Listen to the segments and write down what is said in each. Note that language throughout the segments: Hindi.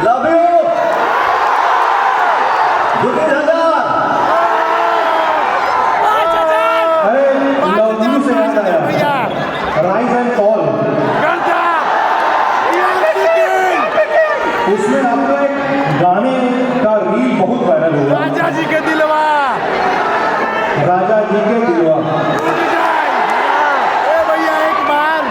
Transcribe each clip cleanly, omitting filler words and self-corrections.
लव यू अरे लव यू से याद आया, राइज एंड फॉल, उसमें आपका एक गाने का रील बहुत वायरल हुआ, राजा जी के दिलवा, राजा जी के दिलवा। ए भैया एक बार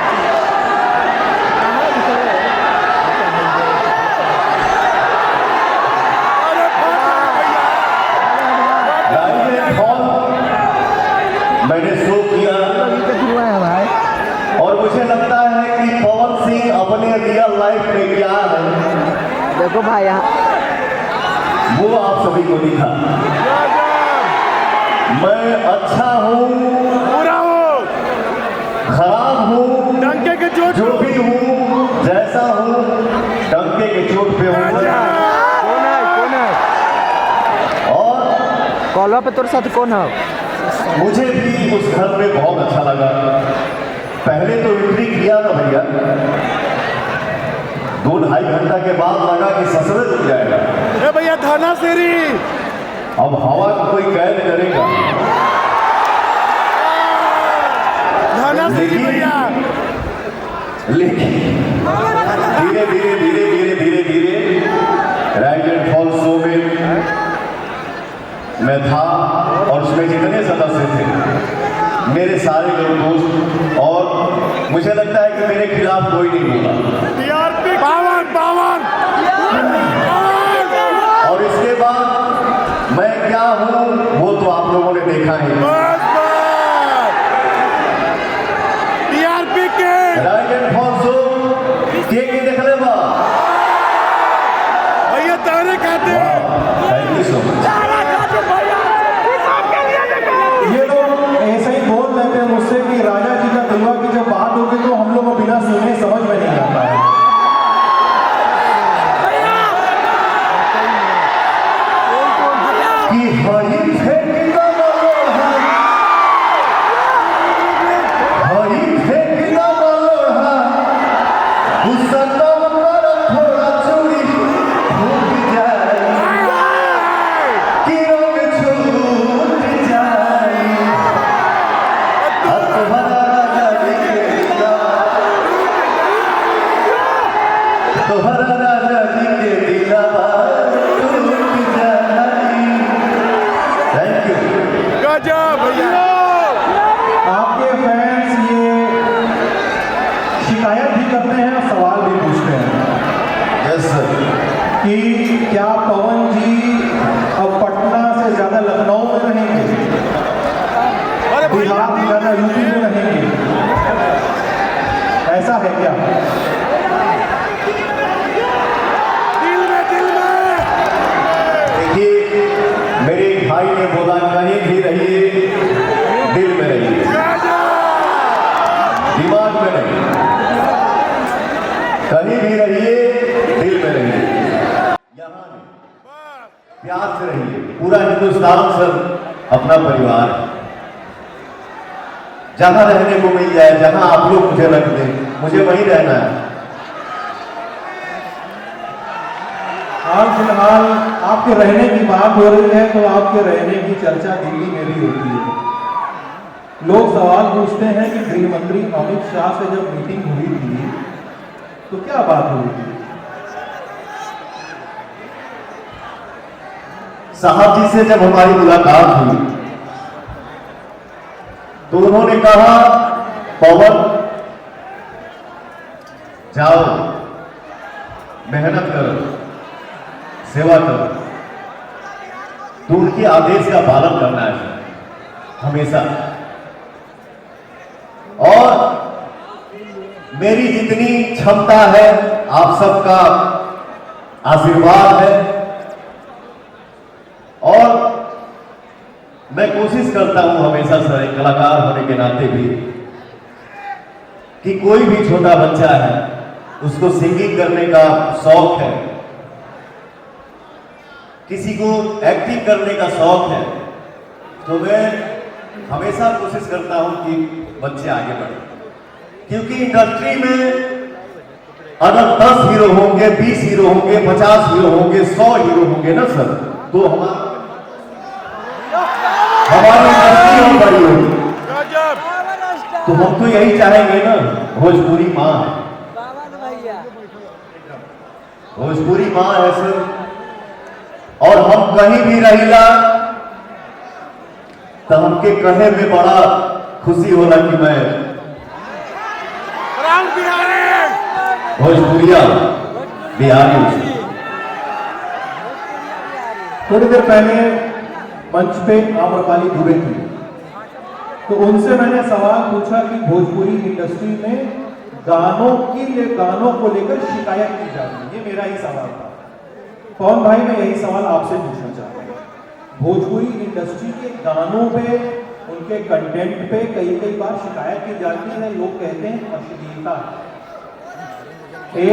राइज एंड फॉल मैंने शो किया और मुझे लगता है कि पवन सिंह अपने रियल लाइफ में क्या है देखो भाई यहाँ वो आप सभी को दिखा। मैं अच्छा हूँ, पूरा हो, खराब हूँ, डंके के चोट जो भी हूँ, जैसा हूँ, डंके के चोट पे हूँ। कौन है और कॉलवा पे तोर साथ कौन है? मुझे भी उस घर में बहुत अच्छा लगा। पहले तो एंट्री किया ना भैया, 2-2.5 घंटा के बाद लगा कि ससुर रुक जाएगा। ए भैया थाना सेरी, अब हवा को कोई कैद करेगा। थाना सेरी लेकिन- भैया, लेकिन धीरे धीरे धीरे धीरे धीरे धीरे राइज एंड फॉल शो में मैं था और उसमें जितने सदस्य थे मेरे सारे लोग दोस्त, और मुझे लगता है कि मेरे खिलाफ कोई नहीं बोला। टीआरपी 52 और इसके बाद मैं क्या हूँ वो तो आप लोगों ने देखा ही। टीआरपी के राइज एंड फॉल शो के देख ले बा। भैया तारे खाते थैंक यू सो मच। ये लोग ऐसे ही बोल लेते हैं मुझसे कि राजा जी का दिलवा की जब बात होगी तो हम लोग बिना सुने समझ में नहीं आता है। कि हई फेंकना लोहा, हई फेंकना लोहा, गुस्सा न कर थोड़ा चूड़ी फूट जाए, कि रंग छूट जाए। अब तुम्हारा राजा जी के दिलवा, तुम्हारा राजा जी के दिलवा टूट जाए। Thank you. गजब भैया, आपके फैंस ये शिकायत भी करते हैं और सवाल भी पूछते हैं यस सर। कि क्या पवन जी अब पटना से ज्यादा लखनऊ में रहेंगे, अरे बिहार में ज्यादा यूपी में रहेंगे, ऐसा है क्या? दिल में देखिए मेरे भाई ने बोला कहीं भी रहिए, दिल में रहिए, दिमाग में नहीं। कहीं भी रहिए, दिल में रहिए, यहाँ नहीं, प्यार से रहिए। पूरा हिंदुस्तान सर अपना परिवार है। जहां रहने को मिल जाए, जहां आप लोग मुझे रख दें, मुझे वहीं रहना है। हाल फिलहाल आपके रहने की बात हो रही है तो आपके रहने की चर्चा दिल्ली में भी होती है। लोग सवाल पूछते हैं कि गृह मंत्री अमित शाह से जब मीटिंग हुई थी तो क्या बात हुई थी? साहब जी से जब हमारी मुलाकात हुई तो उन्होंने कहा पवन जाओ, मेहनत करो, सेवा करो। तो उनके आदेश का पालन करना है हमेशा। और मेरी जितनी क्षमता है, आप सबका आशीर्वाद है, और मैं कोशिश करता हूं हमेशा सर, एक कलाकार होने के नाते भी, कि कोई भी छोटा बच्चा है उसको सिंगिंग करने का शौक है, किसी को एक्टिंग करने का शौक है, तो मैं हमेशा कोशिश करता हूं कि बच्चे आगे बढ़े। क्योंकि इंडस्ट्री में अगर 10 हीरो होंगे, 20 हीरो होंगे, 50 हीरो होंगे, 100 हीरो होंगे ना सर, तो हमारी इंडस्ट्री और बड़ी होगी। गजब। तो हम तो यही चाहेंगे ना, भोजपुरी माँ है, भोजपुरी माँ है सर। और हम कहीं भी रहिला तो हमके कहे में बड़ा खुशी होला कि मैं राम बिहारी। भोजपुरिया बिहारी हूं। थोड़ी देर पहले मंच पे आम्रपाली दुबे थी, तो उनसे मैंने सवाल पूछा कि भोजपुरी इंडस्ट्री में गानों को लेकर शिकायत की जाती है, ये मेरा ही सवाल था। पवन भाई, मैं यही सवाल आपसे पूछना चाहता हूँ। भोजपुरी इंडस्ट्री के गानों पे, उनके कंटेंट पे कई बार शिकायत की जाती है, लोग कहते हैं अश्लीलता है।